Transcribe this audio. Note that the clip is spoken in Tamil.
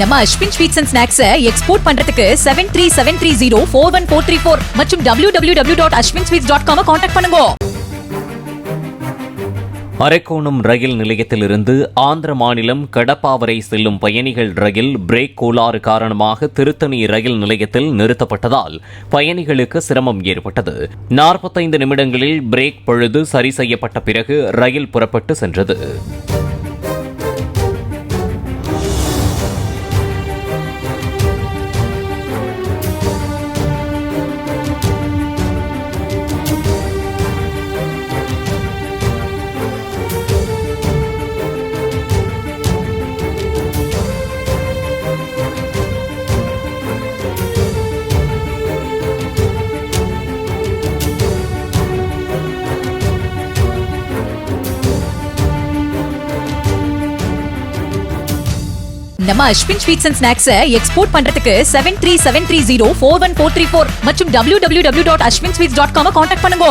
நம்ம Ashwin sweets and snacks export பண்றதுக்கு 7373041434 மற்றும் www.ashwinsweets.com கான்டாக்ட் பண்ணுங்க. அரக்கோணம் ரயில் நிலையத்திலிருந்து ஆந்திர மாநிலம் கடப்பா வரை செல்லும் பயணிகள் ரயில் பிரேக் கோளாறு காரணமாக திருத்தணி ரயில் நிலையத்தில் நிறுத்தப்பட்டதால் பயணிகளுக்கு சிரமம் ஏற்பட்டது. 45 நிமிடங்களில் பிரேக் பழுது சரி செய்யப்பட்ட பிறகு ரயில் புறப்பட்டு சென்றது. நம்ம Ashwin sweets and snacks export பண்றதுக்கு 7373041434 மற்றும் www.ashwinsweets.com கான்டாக்ட் பண்ணுங்க.